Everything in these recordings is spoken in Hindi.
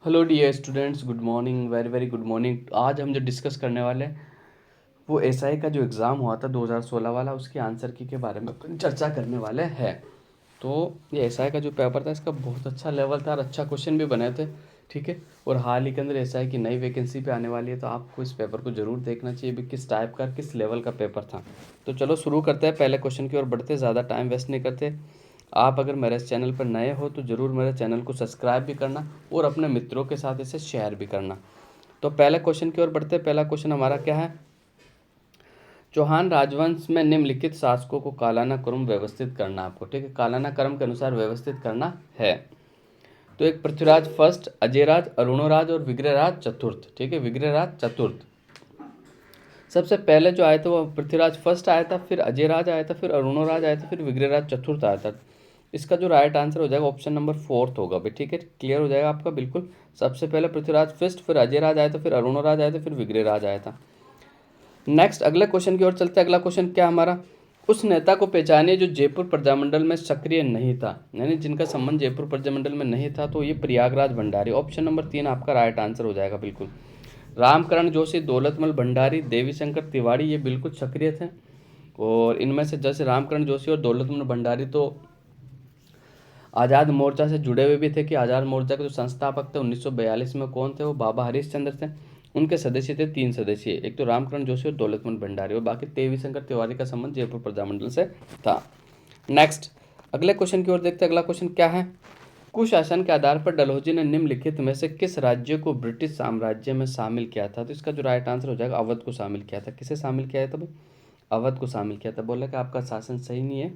Hello dear students, good morning, very very good morning. आज हम जो डिस्कस करने वाले हैं वो एसआई का जो एग्ज़ाम हुआ था 2016 वाला, उसके आंसर की के बारे में अपन चर्चा करने वाले हैं। तो ये एसआई का जो पेपर था इसका बहुत अच्छा लेवल था और अच्छा क्वेश्चन भी बने थे। ठीक है। और हाल ही के अंदर एसआई की नई वैकेंसी पे आने वाली है, तो आपको इस पेपर को ज़रूर देखना चाहिए भी किस टाइप का किस लेवल का पेपर था। तो चलो शुरू करते हैं, पहले क्वेश्चन की ओर बढ़ते, ज़्यादा टाइम वेस्ट नहीं करते। आप अगर मेरे इस चैनल पर नए हो तो ज़रूर मेरे चैनल को सब्सक्राइब भी करना और अपने मित्रों के साथ इसे शेयर भी करना। तो पहले क्वेश्चन की ओर बढ़ते हैं। पहला क्वेश्चन हमारा क्या है? चौहान राजवंश में निम्नलिखित शासकों को कालाना क्रम व्यवस्थित करना आपको। ठीक है, कालाना क्रम के अनुसार व्यवस्थित करना है। तो एक पृथ्वीराज फर्स्ट, अजयराज, अरुणोराज और विग्रहराज चतुर्थ। ठीक है, विग्रहराज चतुर्थ। सबसे पहले जो आया था वो पृथ्वीराज फर्स्ट आया था, फिर अजयराज आया था, फिर अरुणोराज आया था, फिर विग्रहराज चतुर्थ आया था। इसका जो राइट आंसर हो जाएगा ऑप्शन नंबर फोर्थ होगा भाई। ठीक है, क्लियर हो जाएगा आपका बिल्कुल। सबसे पहले पृथ्वीराज फर्स्ट, फिर अजयराज आया था, फिर अरुणोराज आया था, फिर विग्रहराज आया था। नेक्स्ट अगले क्वेश्चन की ओर चलते हैं। अगला क्वेश्चन क्या हमारा? उस नेता को पहचानिए जो जयपुर प्रजामंडल में सक्रिय नहीं था, यानी जिनका संबंध जयपुर प्रजामंडल में नहीं था। तो ये प्रयागराज भंडारी, ऑप्शन नंबर 3 आपका राइट आंसर हो जाएगा बिल्कुल। रामकरण जोशी, दौलतमल भंडारी, देवीशंकर तिवारी ये बिल्कुल सक्रिय थे। और इनमें से जैसे रामकरण जोशी और दौलतमल भंडारी तो आज़ाद मोर्चा से जुड़े हुए भी थे कि आज़ाद मोर्चा के जो संस्थापक थे 1942 में कौन थे? वो बाबा हरीशचंद्र थे। उनके सदस्य थे 3 सदस्य, एक तो रामकरण जोशी और दौलतमल भंडारी, और बाकी देवीशंकर तिवारी का संबंध जयपुर प्रजामंडल से था। नेक्स्ट अगले क्वेश्चन की ओर देखते हैं। अगला क्वेश्चन क्या है? कुशासन के आधार पर डलहौजी ने निम्नलिखित में से किस राज्य को ब्रिटिश साम्राज्य में शामिल किया था? तो इसका जो राइट आंसर हो जाएगा अवध को शामिल किया था। किसे शामिल किया था भाई? अवध को शामिल किया था। बोला कि आपका शासन सही नहीं है,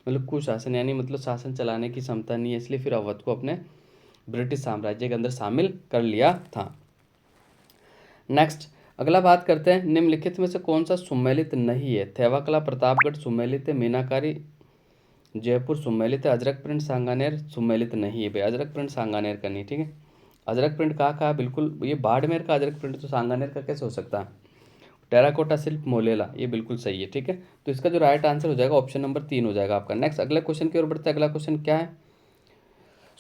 मतलब कुशासन यानी मतलब शासन चलाने की क्षमता नहीं है, इसलिए फिर अवध को अपने ब्रिटिश साम्राज्य के अंदर शामिल कर लिया था। नेक्स्ट अगला बात करते हैं, निम्नलिखित में से कौन सा सुमेलित नहीं है? थेवाकला प्रतापगढ़ सुमेलित है, मीनाकारी जयपुर सुमेलित है, अजरक प्रिंट सांगानेर सुमेलित नहीं है भाई। अजरक प्रिंट सांगानेर का नहीं। ठीक है, अजरक प्रिंट कहाँ है? बिल्कुल ये बाड़मेर का अजरक प्रिंट, तो सांगानेर का कैसे हो सकता है? टेराकोटा शिल्प मोलेला, ये बिल्कुल सही है। ठीक है, तो इसका जो राइट आंसर हो जाएगा ऑप्शन नंबर 3 हो जाएगा आपका। नेक्स्ट अगले क्वेश्चन की ओर बढ़ते हैं। अगला क्वेश्चन क्या है?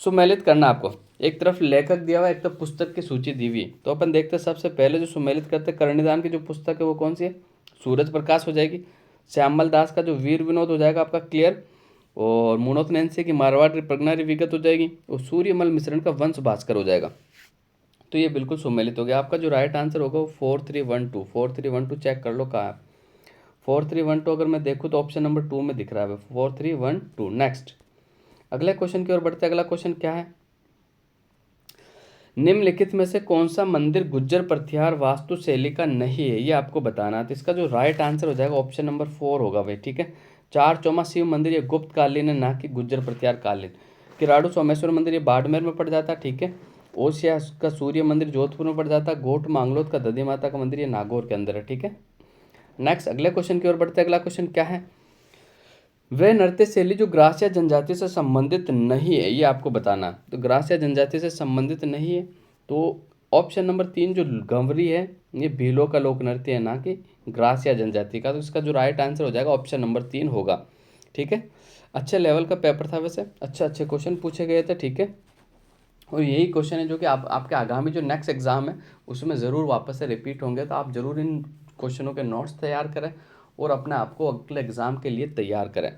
सुमेलित करना आपको, एक तरफ लेखक दिया हुआ, एक तरफ पुस्तक की सूची दी हुई। तो अपन देखते हैं सबसे पहले जो सुमेलित करते हैं, करणिदान की जो पुस्तक है वो कौन सी है? सूरज प्रकाश हो जाएगी। श्यामल दास का जो वीर विनोद हो जाएगा आपका क्लियर। और मुणोत नैन्सी की मारवाड़ प्रज्ञा विगत हो जाएगी। और सूर्यमल मिश्रण का वंश भास्कर हो जाएगा। तो ये बिल्कुल सुमेलित हो गया। आपका जो राइट आंसर होगा वो 4312, 4312 चेक कर लो कहाँ है। 4312 अगर मैं देखूँ तो ऑप्शन नंबर 2 में दिख रहा है 4312। नेक्स्ट अगले क्वेश्चन की ओर बढ़ते हैं। अगला क्वेश्चन क्या है? निम्नलिखित में से कौन सा मंदिर गुज्जर प्रत्याहार वास्तुशैली का नहीं है, ये आपको बताना है। तो इसका जो राइट आंसर हो जाएगा ऑप्शन नंबर 4 होगा भाई। ठीक है, चार चौमा शिव मंदिर ये गुप्त कालीन है, ना कि गुज्जर प्रत्याहार कालीन। किराड़ू सोमेश्वर मंदिर ये बाड़मेर में पड़ जाता है। ठीक है, ओसिया का सूर्य मंदिर जोधपुर में पड़ जाता है। गोट मांगलोद का दधी माता का मंदिर ये नागौर के अंदर है। ठीक है, नेक्स्ट अगले क्वेश्चन की ओर बढ़ते हैं। अगला क्वेश्चन क्या है? वह नृत्य शैली जो ग्रास्य जनजाति से संबंधित नहीं है, ये आपको बताना है। तो ग्रास्य जनजाति से संबंधित नहीं है, तो ऑप्शन नंबर 3 जो गंवरी है ये भीलों का लोक नृत्य है, ना कि ग्रास्य जनजाति का। तो इसका जो राइट आंसर हो जाएगा ऑप्शन नंबर 3 होगा। ठीक है, अच्छे लेवल का पेपर था वैसे, अच्छे क्वेश्चन पूछे गए थे। ठीक है, और यही क्वेश्चन है जो कि आपके आगामी जो नेक्स्ट एग्जाम है उसमें ज़रूर वापस से रिपीट होंगे। तो आप ज़रूर इन क्वेश्चनों के नोट्स तैयार करें और अपने आप को अगले एग्जाम के लिए तैयार करें।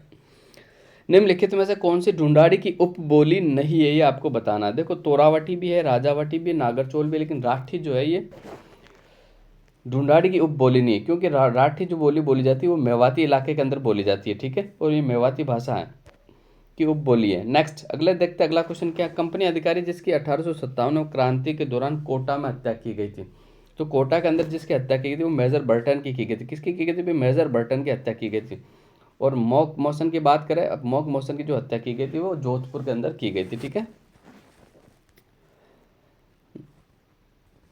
निम्नलिखित में से कौन सी ढूंढाड़ी की उपबोली नहीं है, ये आपको बताना है। देखो तोरावटी भी है, राजावटी भी है, नागरचोल भी है, लेकिन राठी जो है ये ढूंढाड़ी की उपबोली नहीं है, क्योंकि राठी जो बोली बोली जाती है वो मेवाती इलाके के अंदर बोली जाती है। ठीक है, और ये मेवाती भाषा है की उपबोली है। नेक्स्ट अगले देखते हैं। अगला क्वेश्चन क्या? कंपनी अधिकारी जिसकी 1857 क्रांति के दौरान कोटा में हत्या की गई थी। तो कोटा के अंदर जिसकी हत्या की गई थी वो मेजर बर्टन की गई थी। किसकी की गई थी? मेजर बर्टन की हत्या की गई थी। और मॉक मोशन की बात करें, अब मॉक मोशन की जो हत्या की गई थी वो जोधपुर के अंदर की गई थी। ठीक है,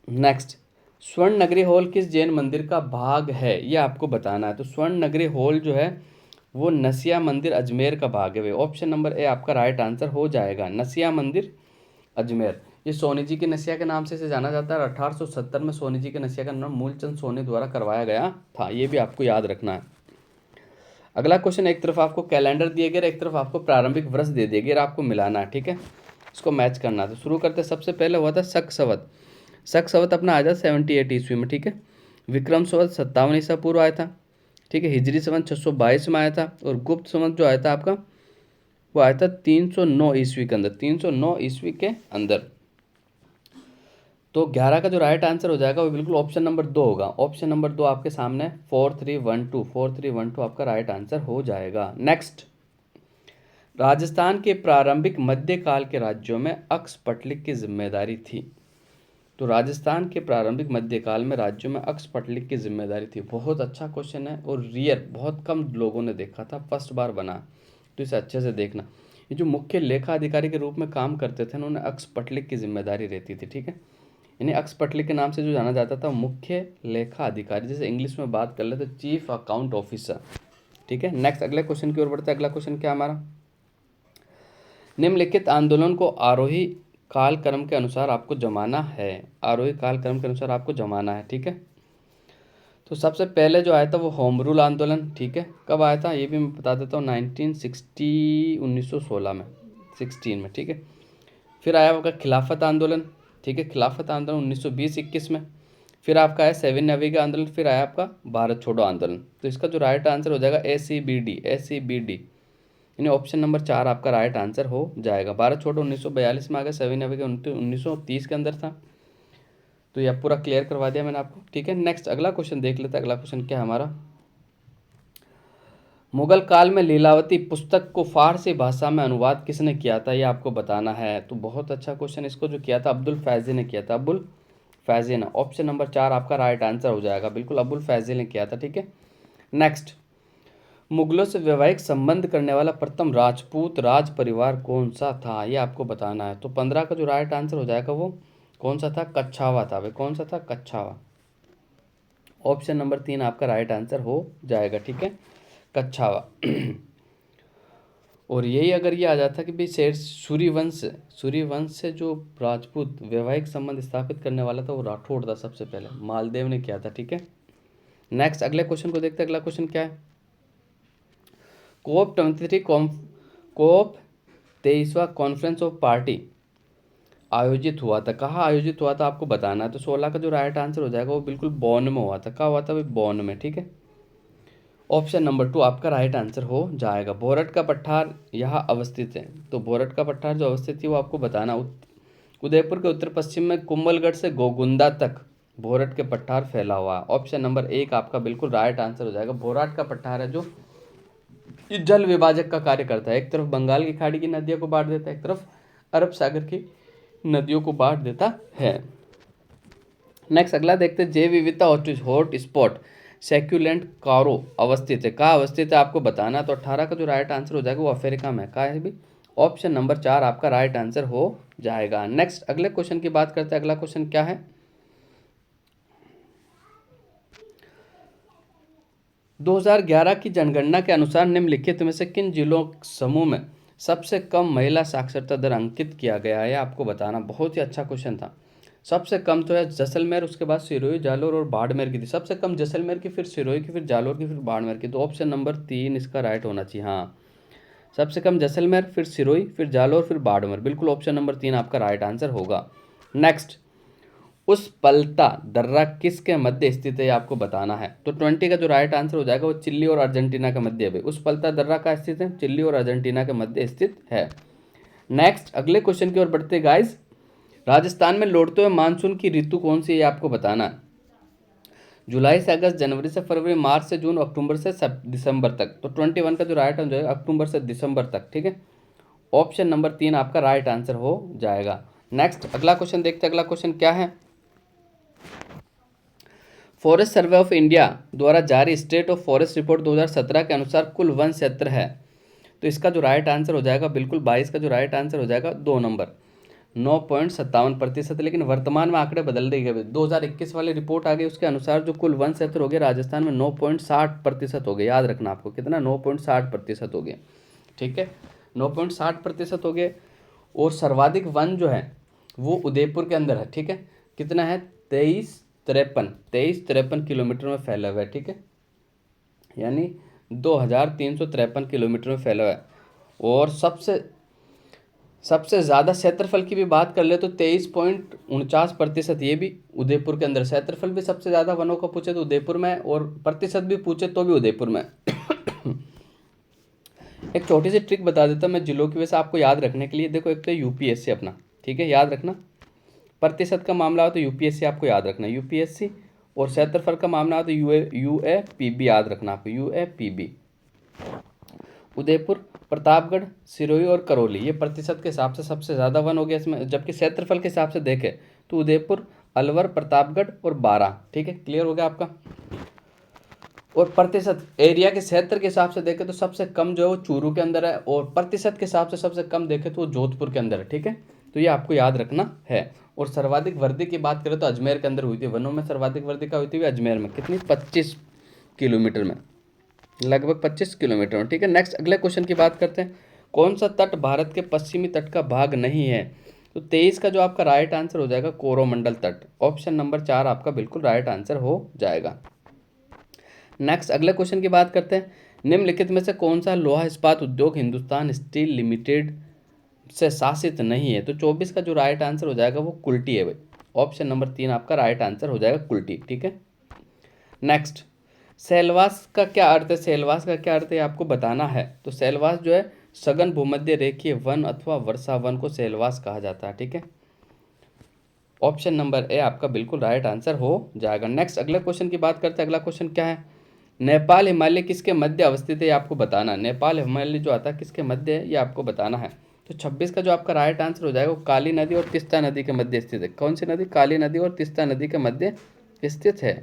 नेक्स्ट स्वर्ण नगरी हॉल किस जैन मंदिर का भाग है, ये आपको बताना है। तो स्वर्ण नगरी हॉल जो है वो नसिया मंदिर अजमेर का भाग है। ऑप्शन नंबर ए आपका राइट आंसर हो जाएगा, नसिया मंदिर अजमेर। ये सोनी जी के नसिया के नाम से इसे जाना जाता है। 1870 में सोनी जी के नसिया का नाम मूलचंद सोनी द्वारा करवाया गया था, ये भी आपको याद रखना है। अगला क्वेश्चन, एक तरफ आपको कैलेंडर दिए गए, एक तरफ आपको प्रारंभिक वर्ष दे दिए गए, आपको मिलाना है। ठीक है, इसको मैच करना है। तो शुरू करते, सबसे पहले हुआ था शक संवत। शक संवत अपना आया था 78 ईस्वी में, ठीक है। विक्रम संवत 57 ईसा पूर्व आया था, ठीक है। हिजरी संवत 622 में आया था, और गुप्त संवत जो आया था आपका, वो आया था 309 ईस्वी के अंदर, 309 ईस्वी के अंदर। तो 11 का जो राइट आंसर हो जाएगा वो बिल्कुल ऑप्शन नंबर 2 होगा। ऑप्शन नंबर 2 आपके सामने 4312, 4312 आपका राइट आंसर हो जाएगा। नेक्स्ट, राजस्थान के प्रारंभिक मध्यकाल के राज्यों में अक्सपटलिक की जिम्मेदारी थी। तो राजस्थान के प्रारंभिक मध्यकाल में राज्यों में अक्सपटलिक की जिम्मेदारी थी। बहुत अच्छा क्वेश्चन है और रियर, बहुत कम लोगों ने देखा था, फर्स्ट बार बना, तो इसे अच्छे से देखना। ये जो मुख्य लेखा अधिकारी के रूप में काम करते थे, उन्होंने अक्सपटलिक की जिम्मेदारी रहती थी, ठीक है। यानी अक्सपटलिक के नाम से जो जाना जाता था, मुख्य लेखा अधिकारी, जैसे इंग्लिश में बात कर ले तो चीफ अकाउंट ऑफिसर, ठीक है। नेक्स्ट अगले क्वेश्चन की ओर बढ़ते हैं। अगला क्वेश्चन क्या हमारा, निम्नलिखित आंदोलन को आरोही कालक्रम के अनुसार आपको जमाना है। आरोही कालक्रम के अनुसार आपको जमाना है, ठीक है। तो सबसे पहले जो आया था वो होम रूल आंदोलन, ठीक है। कब आया था ये भी मैं बता देता हूँ, 1916 में, 16 में, ठीक है। फिर आया आपका खिलाफत आंदोलन, ठीक है। खिलाफत आंदोलन 1920-21 में। फिर आपका आया 7 नवी का आंदोलन। फिर आया आपका भारत छोड़ो आंदोलन। तो इसका जो राइट आंसर हो जाएगा ACBD, ACBD, यानी ऑप्शन नंबर 4 आपका राइट आंसर हो जाएगा। भारत छोड़ो 1942 में आ गया, 7 नवी का 1930 के अंदर था। तो यह पूरा क्लियर करवा दिया मैंने आपको, ठीक है। नेक्स्ट अगला क्वेश्चन देख लेते हैं। अगला क्वेश्चन क्या है हमारा, मुगल काल में लीलावती पुस्तक को फारसी भाषा में अनुवाद किसने किया था, ये आपको बताना है। तो बहुत अच्छा क्वेश्चन, इसको जो किया था अब्दुल फैजी ने किया था, अब्दुल फैजी ने। ऑप्शन नंबर 4 आपका राइट आंसर हो जाएगा, बिल्कुल अब्दुल फैजी ने किया था, ठीक है। नेक्स्ट, मुगलों से वैवाहिक संबंध करने वाला प्रथम राजपूत राज परिवार कौन सा था, ये आपको बताना है। तो 15 का जो राइट आंसर हो जाएगा वो कौन सा था, कच्छावा था भाई। कौन सा था, कच्छावा। ऑप्शन नंबर 3 आपका राइट आंसर हो जाएगा, ठीक है, कच्छावा। और यही अगर ये आ जाता कि भाई शेर सूर्यवंश, सूर्यवंश से जो राजपूत वैवाहिक संबंध स्थापित करने वाला था वो राठौड़ था, सबसे पहले मालदेव ने किया था, ठीक है। नेक्स्ट अगले क्वेश्चन को देखते हैं। अगला क्वेश्चन क्या है, कोप 23 कोप 23वां कॉन्फ्रेंस ऑफ पार्टी आयोजित हुआ था, कहाँ आयोजित हुआ था आपको बताना है। तो 16 का जो राइट आंसर हो जाएगा वो बिल्कुल बॉन में हुआ था। कहाँ हुआ था भाई, बॉन में, ठीक है। ऑप्शन नंबर 2 आपका राइट आंसर हो जाएगा। बोरट का पठार यहाँ अवस्थित है। तो बोरट का पठार जो अवस्थित है वो आपको बताना। उदयपुर के उत्तर पश्चिम में कुंभलगढ़ से गोगुंदा तक बोरट के पठार फैला हुआ है। ऑप्शन नंबर 1 आपका बिल्कुल राइट आंसर हो जाएगा। बोरट का पठार है जो ये जल विभाजक का कार्य करता है, एक तरफ बंगाल की खाड़ी की नदियों को बांट देता है, एक तरफ अरब सागर की नदियों को बांट देता है। नेक्स्ट अगला देखते हैं, जैव विविधता हॉट स्पॉट सैक्यूलेंट कारो अवस्थित है, कहाँ अवस्थित है आपको बताना। तो 18 का जो राइट आंसर हो जाएगा वो अफ्रीका में, कहाँ है भी। ऑप्शन नंबर 4 आपका राइट आंसर हो जाएगा। नेक्स्ट अगले क्वेश्चन की बात करते हैं। अगला क्वेश्चन क्या है, 2011 की जनगणना के अनुसार निम्नलिखित में से किन जिलों समूह में सबसे कम महिला साक्षरता दर अंकित किया गया है, आपको बताना। बहुत ही अच्छा क्वेश्चन था। सबसे कम तो है जैसलमेर, उसके बाद सिरोही, जालोर और बाड़मेर की थी। सबसे कम जैसलमेर की, फिर सिरोही की, फिर जालोर की, फिर बाड़मेर की। तो ऑप्शन नंबर 3 इसका राइट होना चाहिए। हाँ, सबसे कम जैसलमेर, फिर सिरोही, फिर जालोर, फिर बाड़मेर। बिल्कुल ऑप्शन नंबर 3 आपका राइट आंसर होगा। नेक्स्ट, उस पलता दर्रा किसके मध्य स्थित है, ये आपको बताना है। तो 20 का जो राइट आंसर हो जाएगा वो चिल्ली और अर्जेंटीना के मध्य है। उस पलता दर्रा का स्थित है, चिल्ली और अर्जेंटीना के मध्य स्थित है। नेक्स्ट अगले क्वेश्चन की ओर बढ़ते हैं गाइस। राजस्थान में लौटते हुए मानसून की ऋतु कौन सी है, ये आपको बताना है। जुलाई से अगस्त, जनवरी से फरवरी, मार्च से जून, अक्टूबर से दिसंबर तक। तो 21 का जो राइट आंसर है अक्टूबर से दिसंबर तक, ठीक है। ऑप्शन नंबर 3 आपका राइट आंसर हो जाएगा। नेक्स्ट अगला क्वेश्चन देखते हैं। अगला क्वेश्चन क्या है, फॉरेस्ट सर्वे ऑफ इंडिया द्वारा जारी स्टेट ऑफ फॉरेस्ट रिपोर्ट 2017 के अनुसार कुल वन क्षेत्र है। तो इसका जो राइट आंसर हो जाएगा बिल्कुल 22 का जो राइट आंसर हो जाएगा 2 नंबर, 9.57%। लेकिन वर्तमान में आंकड़े बदल दिए गए। 2021 वाली रिपोर्ट आ गई, उसके अनुसार जो कुल वन क्षेत्र हो गया राजस्थान में 9.60% हो गया। याद रखना आपको कितना, 9.60% हो गया, ठीक है, 9.60% हो गए। और सर्वाधिक वन जो है वो उदयपुर के अंदर है, ठीक है। कितना है, 2353 किलोमीटर में फैला हुआ है, ठीक है, यानी 2353 किलोमीटर में फैला हुआ है। और सबसे सबसे ज़्यादा क्षेत्रफल की भी बात कर ले तो 23.49% ये भी उदयपुर के अंदर। क्षेत्रफल भी सबसे ज़्यादा वनों का पूछे तो उदयपुर में, और प्रतिशत भी पूछे तो भी उदयपुर में। एक छोटी सी ट्रिक बता देता हूँ मैं जिलों की वजह से आपको याद रखने के लिए। देखो, एक तो यूपीएससी अपना, ठीक है, याद रखना। प्रतिशत का मामला हो तो यूपीएससी आपको याद रखना, यूपीएससी। और क्षेत्रफल का मामला हो तो यूएपीबी याद रखना आपको, यूएपीबी। उदयपुर, प्रतापगढ़, सिरोही और करौली ये प्रतिशत के हिसाब से सबसे ज़्यादा वन हो गया इसमें। जबकि क्षेत्रफल के हिसाब से देखें तो उदयपुर, अलवर, प्रतापगढ़ और बारां। ठीक है, क्लियर हो गया आपका। और प्रतिशत एरिया के क्षेत्र के हिसाब से देखें तो सबसे कम जो है वो चूरू के अंदर है, और प्रतिशत के हिसाब से सबसे कम देखें तो वो जोधपुर के अंदर है। ठीक है, तो ये आपको याद रखना है। और सर्वाधिक वृद्धि की बात करें तो अजमेर के अंदर हुई थी, वनों में सर्वाधिक वृद्धि का हुई थी अजमेर में। कितनी? 25 किलोमीटर में, लगभग 25 किलोमीटर में। ठीक है, नेक्स्ट अगले क्वेश्चन की बात करते हैं। कौन सा तट भारत के पश्चिमी तट का भाग नहीं है? तो 23 का जो आपका राइट आंसर हो जाएगा कोरोमंडल तट। ऑप्शन नंबर 4 आपका बिल्कुल राइट आंसर हो जाएगा। नेक्स्ट अगले क्वेश्चन की बात करते हैं। निम्नलिखित में से कौन सा लोहा इस्पात उद्योग हिंदुस्तान स्टील लिमिटेड से शासित नहीं है? तो 24 का जो राइट आंसर हो जाएगा वो कुल्टी है भाई। ऑप्शन नंबर 3 आपका राइट आंसर हो जाएगा कुल्टी। ठीक है, नेक्स्ट सेलवास का क्या अर्थ है? सेलवास का क्या अर्थ है आपको बताना है। तो सेलवास जो है सघन भूमध्य रेखीय वन अथवा वर्षा वन को सेलवास कहा जाता है। ठीक है, ऑप्शन नंबर ए आपका बिल्कुल राइट आंसर हो जाएगा। नेक्स्ट अगले क्वेश्चन की बात करते हैं। अगला क्वेश्चन क्या है? नेपाल हिमालय किसके मध्य अवस्थित है ये आपको बताना है। नेपाल हिमालय जो आता है किसके मध्य है ये आपको बताना है। तो 26 का जो आपका राइट आंसर हो जाएगा वो काली नदी और तीस्ता नदी के मध्य स्थित है। कौन सी नदी? काली नदी और तीस्ता नदी के मध्य स्थित है,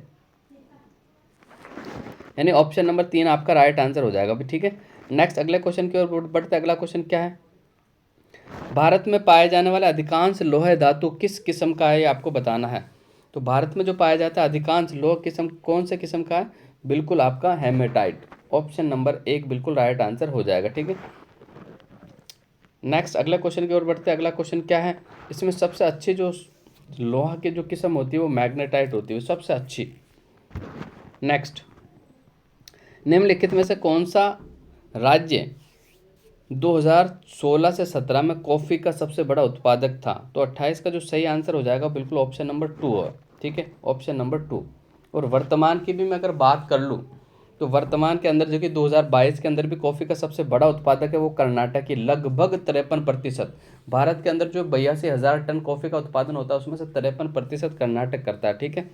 यानी ऑप्शन नंबर 3 आपका राइट आंसर हो जाएगा। ठीक है, नेक्स्ट अगले क्वेश्चन की ओर बढ़ते। अगला क्वेश्चन क्या है? भारत में पाए जाने वाले अधिकांश लोह धातु किस किस्म का है ये आपको बताना है। तो भारत में जो पाया जाता है अधिकांश लोह किस्म कौन से किस्म का है? बिल्कुल आपका हेमेटाइट। ऑप्शन नंबर 1 बिल्कुल राइट आंसर हो जाएगा। ठीक है, नेक्स्ट अगले क्वेश्चन की ओर बढ़ते हैं। अगला क्वेश्चन क्या है? इसमें सबसे अच्छी जो लोहा की जो किस्म होती है वो मैग्नेटाइट होती है, सबसे अच्छी। नेक्स्ट, निम्नलिखित में से कौन सा राज्य 2016 से 17 में कॉफ़ी का सबसे बड़ा उत्पादक था? तो 28 का जो सही आंसर हो जाएगा बिल्कुल ऑप्शन नंबर 2 है। ठीक है, ऑप्शन नंबर 2। और वर्तमान की भी मैं अगर बात कर लूँ तो वर्तमान के अंदर जो कि 2022 के अंदर भी कॉफ़ी का सबसे बड़ा उत्पादक है वो कर्नाटक की, लगभग 53%। भारत के अंदर जो 82,000 टन कॉफ़ी का उत्पादन होता है उसमें से 53% कर्नाटक करता है। ठीक है,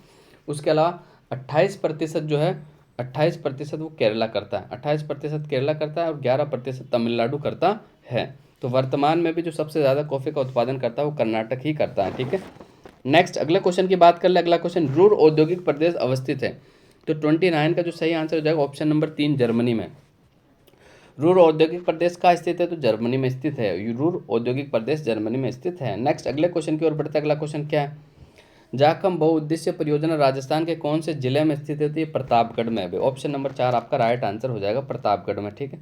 उसके अलावा 28% जो है 28% वो केरला करता है, 28% केरला करता है और 11% तमिलनाडु करता है। तो वर्तमान में भी जो सबसे ज़्यादा कॉफ़ी का उत्पादन करता है वो कर्नाटक ही करता है। ठीक है, नेक्स्ट अगले क्वेश्चन की बात कर ले। अगला क्वेश्चन, रूर औद्योगिक प्रदेश अवस्थित है? तो 29 का जो सही आंसर हो जाएगा ऑप्शन नंबर 3 जर्मनी में। रूर औद्योगिक प्रदेश कहाँ स्थित है? तो जर्मनी में स्थित है। रूर औद्योगिक प्रदेश जर्मनी में स्थित है। नेक्स्ट अगले क्वेश्चन की ओर बढ़ते हैं। अगला क्वेश्चन क्या है? जाखम बहुउद्देश्य परियोजना राजस्थान के कौन से जिले में स्थित है? प्रतापगढ़ में है। ऑप्शन नंबर 4 आपका राइट आंसर हो जाएगा प्रतापगढ़ में। ठीक है,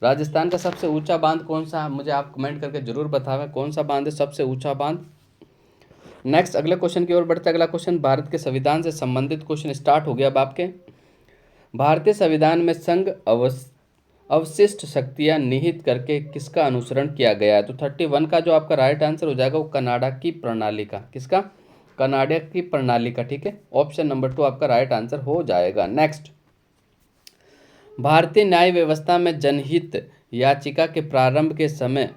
राजस्थान का सबसे ऊंचा बांध कौन सा है? मुझे आप कमेंट करके जरूर बतावें कौन सा बांध है सबसे ऊंचा बांध। नेक्स्ट अगले क्वेश्चन की ओर बढ़ते। अगला क्वेश्चन भारत के संविधान से संबंधित क्वेश्चन स्टार्ट हो गया अब आपके। भारतीय संविधान में संघ अवशिष्ट शक्तियां निहित करके किसका अनुसरण किया गया है? तो 31 का जो आपका राइट आंसर हो जाएगा वो कनाडा की प्रणाली का। किसका? कनाडा की प्रणाली का। ठीक है, ऑप्शन नंबर 2 आपका राइट आंसर हो जाएगा। नेक्स्ट, भारतीय न्याय व्यवस्था में जनहित याचिका के प्रारंभ के समय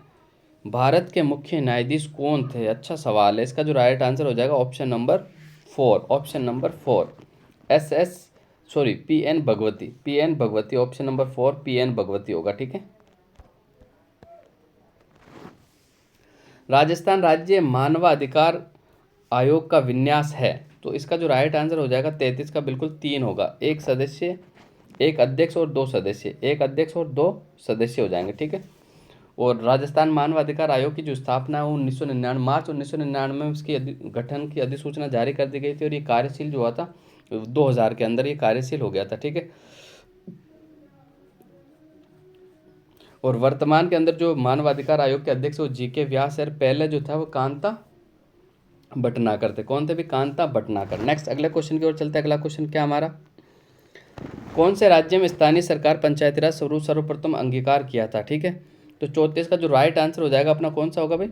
भारत के मुख्य न्यायाधीश कौन थे? अच्छा सवाल है। इसका जो राइट आंसर हो जाएगा option number 4। Option number 4 PN. Bhagwati. Option number 4 PN. Bhagwati होगा। ठीक है, राजस्थान राज्य मानवाधिकार आयोग का विन्यास है? तो इसका जो राइट आंसर हो जाएगा 33 का बिल्कुल 3 होगा। एक सदस्य, एक अध्यक्ष और 2 सदस्य, एक अध्यक्ष और 2 सदस्य हो जाएंगे। ठीक है, और राजस्थान मानवाधिकार आयोग की जो स्थापना है वो 1999 मार्च 1999 में उसकी गठन की अधिसूचना जारी कर दी गई थी और ये कार्यशील जो हुआ था 2000 के अंदर ये कार्यशील हो गया था। ठीक है, और वर्तमान के अंदर जो मानवाधिकार आयोग के अध्यक्ष वो जी.के. व्यास है। पहले जो था वो कांता भटनागर थे। कौन थे भी? कांता भटनागर। नेक्स्ट अगले क्वेश्चन की ओर चलते हैं। अगला क्वेश्चन क्या हमारा? कौन से राज्य में स्थानीय सरकार पंचायती राज स्वरूप सर्वप्रथम अंगीकार किया था? ठीक है, तो 34 का जो राइट आंसर हो जाएगा अपना कौन सा होगा भाई?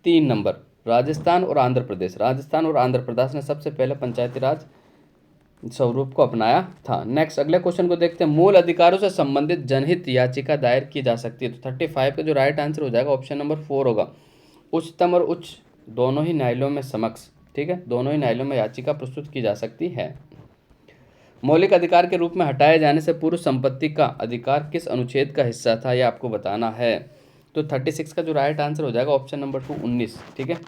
3 नंबर, राजस्थान और आंध्र प्रदेश। राजस्थान और आंध्र प्रदेश ने सबसे पहले पंचायती राज स्वरूप को अपनाया था। नेक्स्ट अगले क्वेश्चन को देखते हैं। मूल अधिकारों से संबंधित जनहित याचिका दायर की जा सकती है। तो 35 का जो राइट आंसर हो जाएगा ऑप्शन नंबर 4 होगा। उच्चतम और उच्च दोनों ही न्यायालयों में समक्ष, ठीक है, दोनों ही न्यायालयों में याचिका प्रस्तुत की जा सकती है। मौलिक अधिकार के रूप में हटाए जाने से पूर्व संपत्ति का अधिकार किस अनुच्छेद का हिस्सा था, यह आपको बताना है। तो 36 का जो राइट आंसर हो जाएगा ऑप्शन नंबर 2 19, ठीक है,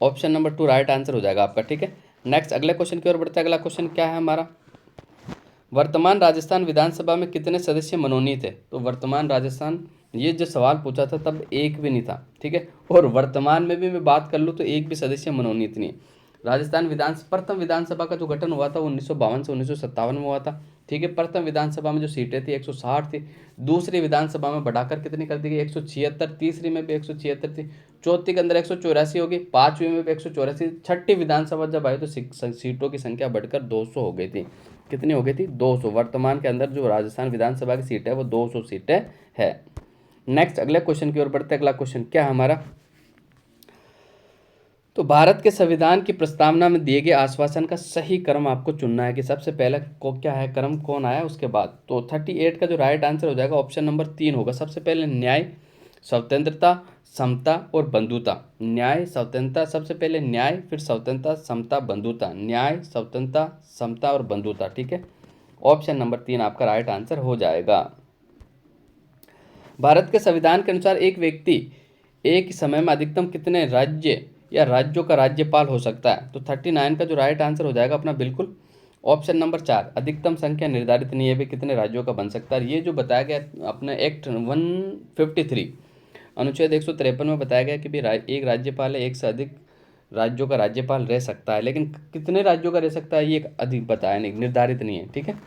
ऑप्शन नंबर 2 राइट आंसर हो जाएगा आपका, ठीक है। नेक्स्ट अगले क्वेश्चन की ओर बढ़ते हैं। अगला क्वेश्चन क्या है हमारा? वर्तमान राजस्थान विधानसभा में कितने सदस्य मनोनीत है? तो वर्तमान राजस्थान, ये जो सवाल पूछा था तब एक भी नहीं था, ठीक है, और वर्तमान में भी मैं बात कर लूँ तो एक भी सदस्य मनोनीत नहीं है। राजस्थान प्रथम विधानसभा का जो गठन हुआ था वो 1952 से 1957 में हुआ था, ठीक है। प्रथम विधानसभा में जो सीटें थी 160 थी। दूसरी विधानसभा में बढ़ाकर कितनी कर दी गई? 176। तीसरी में भी 176 थी। चौथी के अंदर 184 होगी। पांचवी में भी 184। छठी विधानसभा जब आई तो सीटों की संख्या बढ़कर 200 हो गई थी। कितनी हो गई थी? 200। वर्तमान के अंदर जो राजस्थान विधानसभा की सीट है वो 200 सीटें है। नेक्स्ट अगले क्वेश्चन की ओर बढ़ते हैं। अगला क्वेश्चन क्या है हमारा? तो भारत के संविधान की प्रस्तावना में दिए गए आश्वासन का सही क्रम आपको चुनना है कि सबसे पहले को क्या है, क्रम कौन आया उसके बाद। तो 38 का जो राइट आंसर हो जाएगा ऑप्शन नंबर 3 होगा। सबसे पहले न्याय, स्वतंत्रता, समता और बंधुता। न्याय, स्वतंत्रता, सबसे पहले न्याय, फिर स्वतंत्रता, समता, बंधुता। न्याय, स्वतंत्रता, समता और बंधुता, ठीक है। ऑप्शन नंबर 3 आपका राइट आंसर हो जाएगा। भारत के संविधान के अनुसार एक व्यक्ति एक समय में अधिकतम कितने राज्य या राज्यों का राज्यपाल हो सकता है? तो 39 का जो राइट आंसर हो जाएगा अपना बिल्कुल ऑप्शन नंबर 4। अधिकतम संख्या निर्धारित नहीं है भी कितने राज्यों का बन सकता है। ये जो बताया गया अपने एक्ट 153 अनुच्छेद 153 में बताया गया कि भी एक राज्यपाल है, एक से अधिक राज्यों का राज्यपाल रह सकता है, लेकिन कितने राज्यों का रह सकता है ये अधिक बताया नहीं, निर्धारित नहीं है, ठीक है।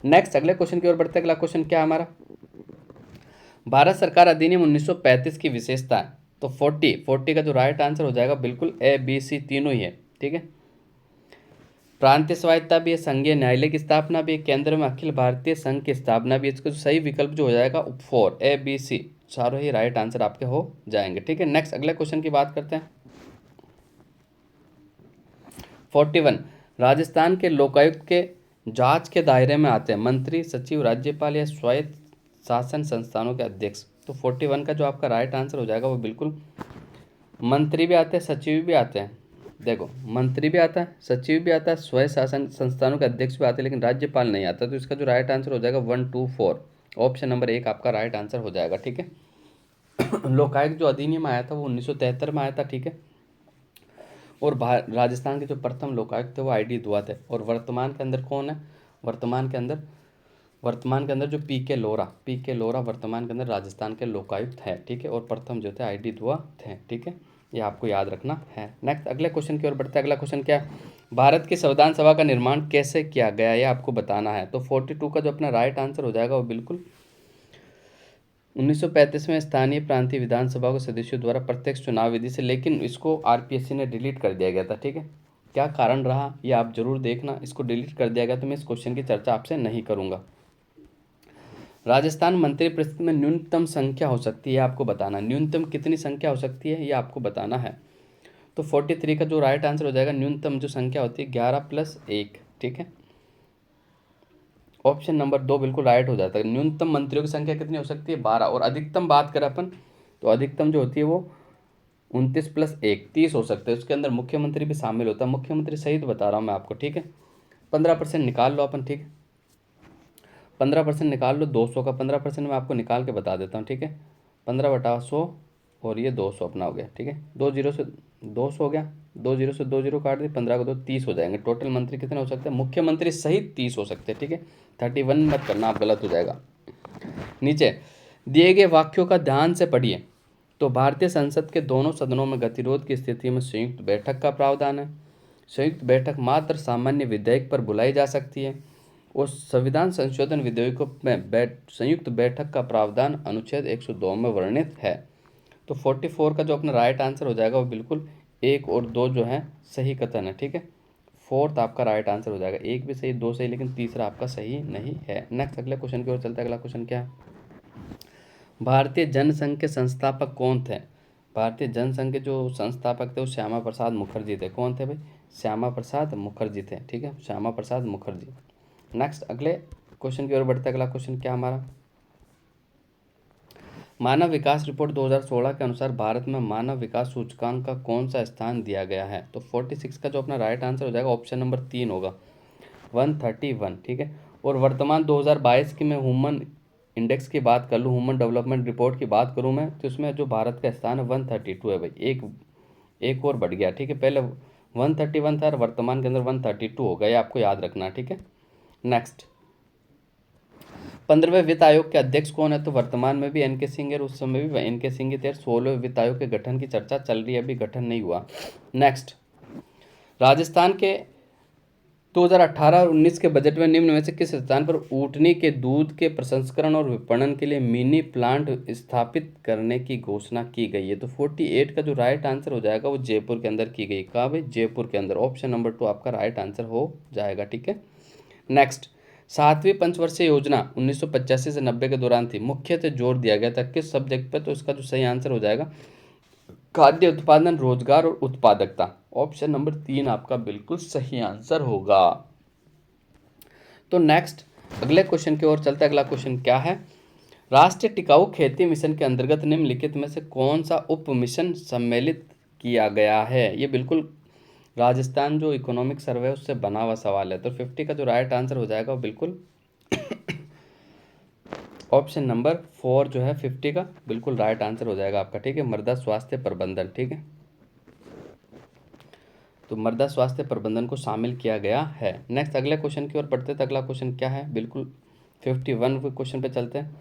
नेक्स्ट अगले क्वेश्चन की ओर बढ़ते हैं। अगला क्वेश्चन क्या है हमारा? भारत सरकार अधिनियम 1935 की विशेषता है। तो 40 का जो राइट आंसर हो जाएगा बिल्कुल ए बी सी तीनों ही है, ठीक है। प्रांतीय स्वायत्ता भी है, संघीय न्यायालय की स्थापना भी है, केंद्र में अखिल भारतीय संघ की स्थापना भी है। इसका सही विकल्प जो हो जाएगा 4 ए बी सी चारों ही राइट आंसर आपके हो जाएंगे, ठीक है। नेक्स्ट अगले क्वेश्चन की बात करते हैं। 41 राजस्थान के लोकायुक्त के जांच के दायरे में आते हैं मंत्री, सचिव, राज्यपाल या स्वायत्त शासन संस्थानों के अध्यक्ष। तो 41 का जो आपका राइट आंसर हो जाएगा वो बिल्कुल मंत्री भी आते हैं, सचिव भी आते हैं। देखो मंत्री भी आता है, सचिव भी आता है, स्वयं शासन संस्थानों के अध्यक्ष भी आते हैं, लेकिन राज्यपाल नहीं आता। तो इसका जो राइट आंसर हो जाएगा 1 2 4 ऑप्शन नंबर 1 आपका राइट आंसर हो जाएगा, ठीक है। लोकायुक्त जो अधिनियम आया था वो 1973 में आया था, ठीक है। और राजस्थान के जो प्रथम लोकायुक्त थे वो ID दुआ थे। और वर्तमान के अंदर कौन है? वर्तमान के अंदर जो पी के लोरा वर्तमान के अंदर राजस्थान के लोकायुक्त है, ठीक है। और प्रथम जो थे ID दुआ थे, ठीक है, ये आपको याद रखना है। नेक्स्ट अगले क्वेश्चन की ओर बढ़ते हैं। अगला क्वेश्चन क्या है? भारत की संविधान सभा का निर्माण कैसे किया गया ये आपको बताना है। तो 42 का जो अपना राइट आंसर हो जाएगा वो बिल्कुल 1935 में स्थानीय प्रांतीय विधानसभा के सदस्यों द्वारा प्रत्यक्ष चुनाव विधि से, लेकिन इसको RPSC ने डिलीट कर दिया गया था, ठीक है। क्या कारण रहा ये आप जरूर देखना। इसको डिलीट कर दिया गया तो मैं इस क्वेश्चन की चर्चा आपसे नहीं करूंगा। राजस्थान मंत्री परिषद में न्यूनतम संख्या हो सकती है आपको बताना। न्यूनतम कितनी संख्या हो सकती है ये आपको बताना है। तो 43 का जो राइट आंसर हो जाएगा न्यूनतम जो संख्या होती है 11+1, ठीक है। ऑप्शन नंबर 2 बिल्कुल राइट हो जाता है। न्यूनतम मंत्रियों की संख्या कितनी हो सकती है? 12। और अधिकतम बात करें अपन तो अधिकतम जो होती है वो 29+1 30 हो सकते हैं। उसके अंदर मुख्यमंत्री भी शामिल होता है। मुख्यमंत्री सही तो बता रहा हूँ मैं आपको, ठीक है। 15% निकाल लो अपन, ठीक है। 15% निकाल लो 200 का। 15% मैं आपको निकाल के बता देता हूँ, ठीक है। 15/100 और ये 200 अपना हो गया, ठीक है। 2 जीरो से 200 हो गया, 2 जीरो से 2 जीरो काट दी, 15 को 2 30 हो जाएंगे। टोटल मंत्री कितने हो सकते हैं? मुख्यमंत्री सहित 30 हो सकते हैं, ठीक है। 31 मत करना, आप गलत हो जाएगा। नीचे दिए गए वाक्यों का ध्यान से पढ़िए। तो भारतीय संसद के दोनों सदनों में गतिरोध की स्थिति में संयुक्त बैठक का प्रावधान है। संयुक्त बैठक मात्र सामान्य विधेयक पर बुलाई जा सकती है। और संविधान संशोधन विधेयकों में संयुक्त बैठक का प्रावधान अनुच्छेद 102 में वर्णित है। तो 44 का जो अपना राइट आंसर हो जाएगा वो बिल्कुल 1 और 2 जो है सही कथन है, ठीक है। 4 आपका राइट आंसर हो जाएगा। 1 भी सही, 2 सही, लेकिन तीसरा आपका सही नहीं है। नेक्स्ट अगले क्वेश्चन की ओर चलते हैं। अगला क्वेश्चन क्या है? भारतीय जनसंघ के संस्थापक कौन थे? भारतीय जनसंघ के जो संस्थापक थे वो श्यामा प्रसाद मुखर्जी थे। कौन थे भाई? श्यामा प्रसाद मुखर्जी थे। ठीक है, श्यामा प्रसाद मुखर्जी। नेक्स्ट अगले क्वेश्चन की ओर बढ़ते हैं। अगला क्वेश्चन क्या हमारा, मानव विकास रिपोर्ट 2016 के अनुसार भारत में मानव विकास सूचकांक का कौन सा स्थान दिया गया है? तो 46 का जो अपना राइट आंसर हो जाएगा ऑप्शन नंबर 3 होगा, 131। ठीक है, और वर्तमान 2022 की मैं ह्यूमन इंडेक्स की बात कर लूँ, ह्यूमन डेवलपमेंट रिपोर्ट की बात करूँ मैं, तो इसमें जो भारत का स्थान है 132 है भाई, एक और बढ़ गया। ठीक है, पहले 131 था और वर्तमान के अंदर 132 हो गया, आपको याद रखना। ठीक है, नेक्स्ट 15वें वित्त आयोग के अध्यक्ष कौन है? तो वर्तमान में भी एन के सिंह है, उस समय भी एन के सिंह थे। 16वें वित्त आयोग के गठन की चर्चा चल रही है, अभी गठन नहीं हुआ। नेक्स्ट, राजस्थान के 2018 और 19 के बजट में निम्न में से किस स्थान पर ऊँटनी के दूध के प्रसंस्करण और विपणन के लिए मिनी प्लांट स्थापित करने की घोषणा की गई है? तो 48 का जो राइट आंसर हो जाएगा वो जयपुर के अंदर की गई। कहाँ भाई? जयपुर के अंदर। ऑप्शन नंबर 2 आपका राइट आंसर हो जाएगा। ठीक है, नेक्स्ट, 7वीं पंचवर्षीय योजना 1985 से 90 के दौरान थी, मुख्यतः जोर दिया गया था किस सब्जेक्ट पर? तो इसका जो सही आंसर हो जाएगा खाद्य उत्पादन, रोजगार और उत्पादकता। ऑप्शन नंबर 3 आपका बिल्कुल सही आंसर होगा। तो नेक्स्ट अगले क्वेश्चन की ओर चलते हैं। अगला क्वेश्चन क्या है, राष्ट्रीय टिकाऊ खेती मिशन के अंतर्गत निम्नलिखित में से कौन सा उप मिशन सम्मिलित किया गया है? ये बिल्कुल राजस्थान जो इकोनॉमिक सर्वे है उससे बना हुआ सवाल है। तो 50 का जो राइट आंसर हो जाएगा वो बिल्कुल ऑप्शन नंबर 4 जो है 50 का बिल्कुल राइट आंसर हो जाएगा आपका। ठीक है, मृदा स्वास्थ्य प्रबंधन। ठीक है, तो मृदा स्वास्थ्य प्रबंधन को शामिल किया गया है। नेक्स्ट अगले क्वेश्चन की ओर बढ़ते हैं। अगला क्वेश्चन क्या है, बिल्कुल 51 क्वेश्चन पे चलते हैं।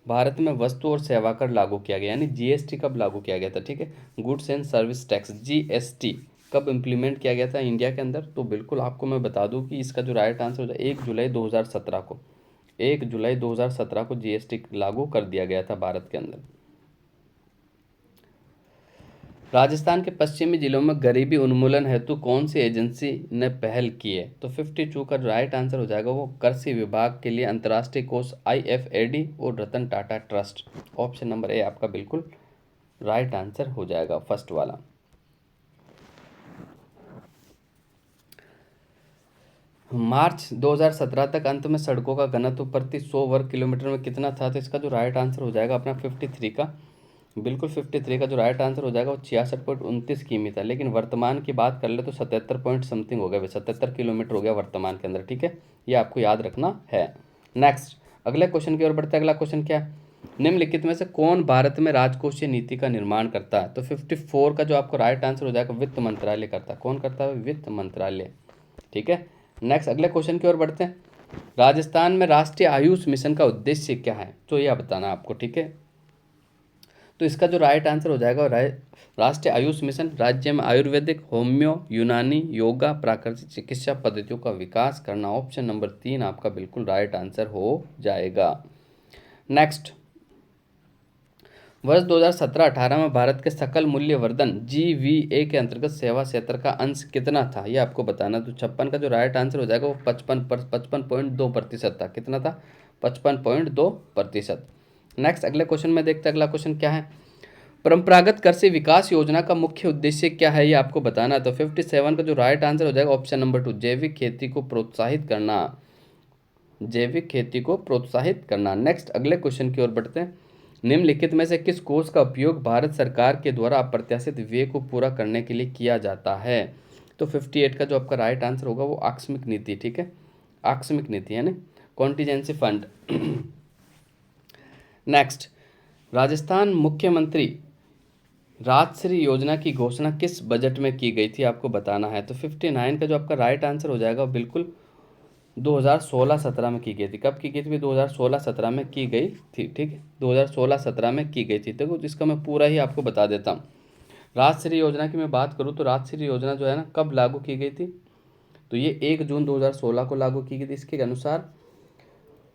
भारत में वस्तु और सेवा कर लागू किया गया, यानी जीएसटी कब लागू किया गया था? ठीक है, goods and service tax, GST कब इम्प्लीमेंट किया गया था इंडिया के अंदर? तो बिल्कुल आपको मैं बता दूं कि इसका जो राइट आंसर हो जाए 1 जुलाई 2017 को, 1 जुलाई 2017 को जीएसटी लागू कर दिया गया था भारत के अंदर। राजस्थान के पश्चिमी जिलों में गरीबी उन्मूलन हेतु कौन सी एजेंसी ने पहल की है? तो 52 का राइट आंसर हो जाएगा वो कृषि विभाग के लिए अंतर्राष्ट्रीय कोष IFAD और Ratan Tata trust. Option number A आपका बिल्कुल राइट आंसर हो जाएगा, फर्स्ट वाला। मार्च 2017 तक अंत में सड़कों का घनत्व प्रति 100 वर्ग किलोमीटर में कितना था? तो इसका जो राइट आंसर हो जाएगा अपना 53 का, बिल्कुल 53 का जो राइट आंसर हो जाएगा वो 66.29 किमी था। लेकिन वर्तमान की बात कर ले तो 77 पॉइंट समथिंग हो गया, 77 किलोमीटर हो गया वर्तमान के अंदर। ठीक है, ये आपको याद रखना है। नेक्स्ट अगले क्वेश्चन की ओर बढ़ते हैं। अगला क्वेश्चन क्या है, निम्नलिखित में से कौन भारत में राजकोषीय नीति का निर्माण करता है? तो 54 का जो आपको राइट आंसर हो जाएगा वित्त मंत्रालय करता है। कौन करता है? वित्त मंत्रालय। ठीक है, नेक्स्ट अगले क्वेश्चन की ओर बढ़ते हैं। राजस्थान में राष्ट्रीय आयुष मिशन का उद्देश्य क्या है? तो यह बताना आपको। ठीक है, तो इसका जो राइट आंसर हो जाएगा राष्ट्रीय आयुष मिशन राज्य में आयुर्वेदिक, होम्यो, यूनानी, योगा, प्राकृतिक चिकित्सा पद्धतियों का विकास करना। ऑप्शन नंबर 3 आपका बिल्कुल राइट आंसर हो जाएगा। नेक्स्ट, वर्ष 2017-18 में भारत के सकल मूल्य वर्धन GVA के अंतर्गत सेवा क्षेत्र का अंश कितना था? ये आपको बताना। तो 56 का जो राइट आंसर हो जाएगा वो 55.2% था। कितना था? 55.2%। नेक्स्ट अगले क्वेश्चन में देखते हैं। अगला क्वेश्चन क्या है, परंपरागत कृषि विकास योजना का मुख्य उद्देश्य क्या है? ये आपको बताना है। तो 57 का जो राइट आंसर हो जाएगा ऑप्शन नंबर 2 जैविक खेती को प्रोत्साहित करना, जैविक खेती को प्रोत्साहित करना। नेक्स्ट अगले क्वेश्चन की ओर बढ़ते हैं। निम्नलिखित में से किस कोष का उपयोग भारत सरकार के द्वारा अप्रत्याशित व्यय को पूरा करने के लिए किया जाता है? तो 58 का जो आपका राइट आंसर होगा वो आकस्मिक नीति। ठीक है, आकस्मिक नीति यानी कॉन्टीजेंसी फंड। नेक्स्ट, राजस्थान मुख्यमंत्री राजश्री योजना की घोषणा किस बजट में की गई थी? आपको बताना है। तो 59 का जो आपका राइट आंसर हो जाएगा बिल्कुल 2016-17 में की गई थी। कब की गई थी? 2016-17 में की गई थी। ठीक है, 2016-17 में की गई थी। देखो इसका मैं पूरा ही आपको बता देता हूँ। राजश्री योजना की मैं बात करूँ तो राजश्री योजना जो है ना कब लागू की गई थी? तो ये 1 जून 2016 को लागू की गई थी। इसके अनुसार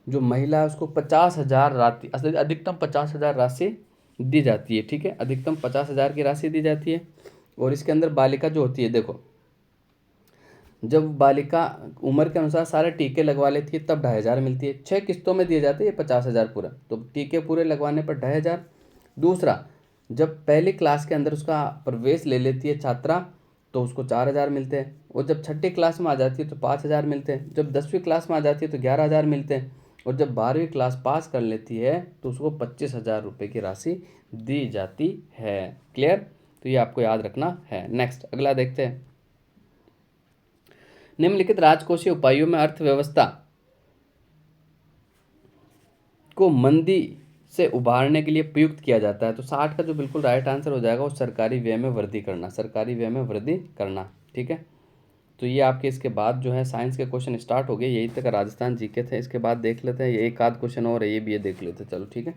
जो महिला है उसको 50,000 राशि, अधिकतम 50,000 राशि दी जाती है। ठीक है, अधिकतम 50,000 की राशि दी जाती है। और इसके अंदर बालिका जो होती है, देखो जब बालिका उम्र के अनुसार सारे टीके लगवा लेती है तब 2,500 मिलती है। 6 किस्तों में दिए जाते हैं ये 50,000 पूरा, तो टीके पूरे लगवाने पर 2,500। दूसरा, जब पहली क्लास के अंदर उसका प्रवेश ले लेती है छात्रा तो उसको 4,000 मिलते हैं, और जब छठी क्लास में आ जाती है तो 5,000 मिलते हैं, जब 10वीं क्लास में आ जाती है तो 11,000 मिलते हैं, और जब 12वीं क्लास पास कर लेती है तो उसको 25,000 रुपये की राशि दी जाती है। क्लियर? तो ये आपको याद रखना है। नेक्स्ट अगला देखते हैं। निम्नलिखित राजकोषीय उपायों में अर्थव्यवस्था को मंदी से उभारने के लिए प्रयुक्त किया जाता है। तो 60 का जो बिल्कुल राइट आंसर हो जाएगा वो सरकारी व्यय में वृद्धि करना, सरकारी व्यय में वृद्धि करना। ठीक है, तो ये आपके इसके बाद जो है साइंस के क्वेश्चन स्टार्ट हो गए। यही तक राजस्थान जीके थे, इसके बाद देख लेते हैं ये एक आध क्वेश्चन और है, ये भी ये देख लेते हैं। चलो ठीक है,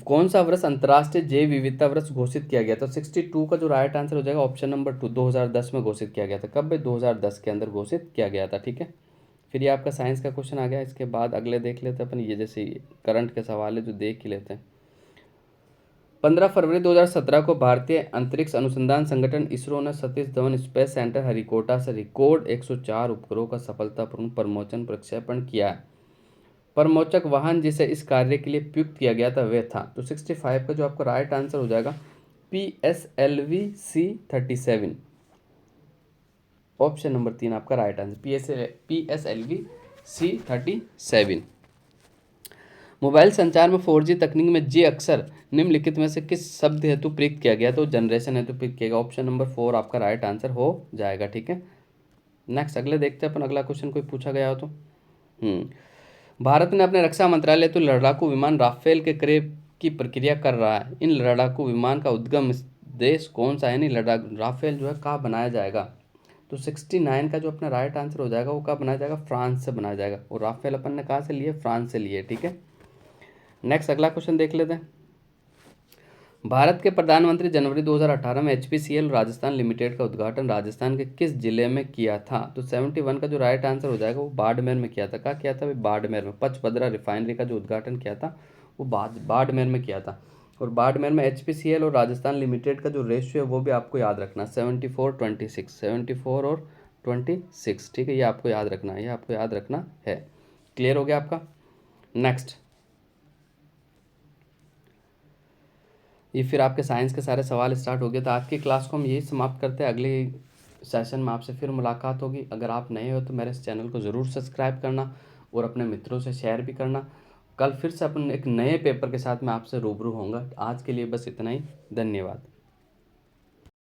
कौन सा वर्ष अंतर्राष्ट्रीय जैव विविधता वर्ष घोषित किया गया था? 62 का जो राइट आंसर हो जाएगा ऑप्शन नंबर 2, 2010 में घोषित किया गया था। कब भाई? 2010 के अंदर घोषित किया गया था। ठीक है, फिर ये आपका साइंस का क्वेश्चन आ गया। इसके बाद अगले देख लेते हैं अपन, ये जैसे करंट के सवाल है जो देख ही लेते हैं। 15 फरवरी 2017 को भारतीय अंतरिक्ष अनुसंधान संगठन इसरो ने सतीश धवन स्पेस सेंटर हरिकोटा से रिकॉर्ड 104 उपग्रहों का सफलतापूर्ण प्रमोचन प्रक्षेपण किया है। परमोचक वाहन जिसे इस कार्य के लिए प्रयुक्त किया गया था वह था, तो 65 का जो आपका राइट आंसर हो जाएगा PSLV-C-37, ऑप्शन नंबर 3 आपका राइट आंसर, PSLV-C-37। मोबाइल संचार में 4G तकनीक में जे अक्षर निम्नलिखित में से किस शब्द हेतु प्रयुक्त किया गया? तो जनरेशन हेतु प्रयुक्त किया गया, ऑप्शन नंबर 4 आपका राइट आंसर हो जाएगा। ठीक है, नेक्स्ट अगले देखते हैं अपन, अगला क्वेश्चन कोई पूछा गया हो तो। भारत ने अपने रक्षा मंत्रालय तो लड़ाकू विमान राफेल के क्रय की प्रक्रिया कर रहा है। इन लड़ाकू विमान का उद्गम देश कौन सा है? यानी राफेल जो है कहाँ बनाया जाएगा? तो 69 का जो अपना राइट आंसर हो जाएगा वो कहाँ बनाया जाएगा? फ्रांस से बनाया जाएगा, और राफेल अपन ने कहाँ से लिए? फ्रांस से लिए। ठीक है, नेक्स्ट अगला क्वेश्चन देख लेते हैं। भारत के प्रधानमंत्री जनवरी 2018 में HPCL राजस्थान लिमिटेड का उद्घाटन राजस्थान के किस जिले में किया था? तो 71 का जो राइट आंसर हो जाएगा वो बाड़मेर में किया था। क्या किया था भाई? बाड़मेर में। पचपदरा रिफाइनरी का जो उद्घाटन किया था वो बाड़मेर में किया था। और बाड़मेर में HPCL और राजस्थान लिमिटेड का जो रेशियो है वो भी आपको याद रखना, 74-26, 74 और 26। ठीक है, ये आपको याद रखना है, ये आपको याद रखना है। क्लियर हो गया आपका? नेक्स्ट, ये फिर आपके साइंस के सारे सवाल स्टार्ट हो गए। तो आज की क्लास को हम यही समाप्त करते हैं। अगले सेशन में आपसे फिर मुलाकात होगी। अगर आप नए हो तो मेरे इस चैनल को ज़रूर सब्सक्राइब करना और अपने मित्रों से शेयर भी करना। कल फिर से अपन एक नए पेपर के साथ मैं आपसे रूबरू होऊंगा। आज के लिए बस इतना ही, धन्यवाद।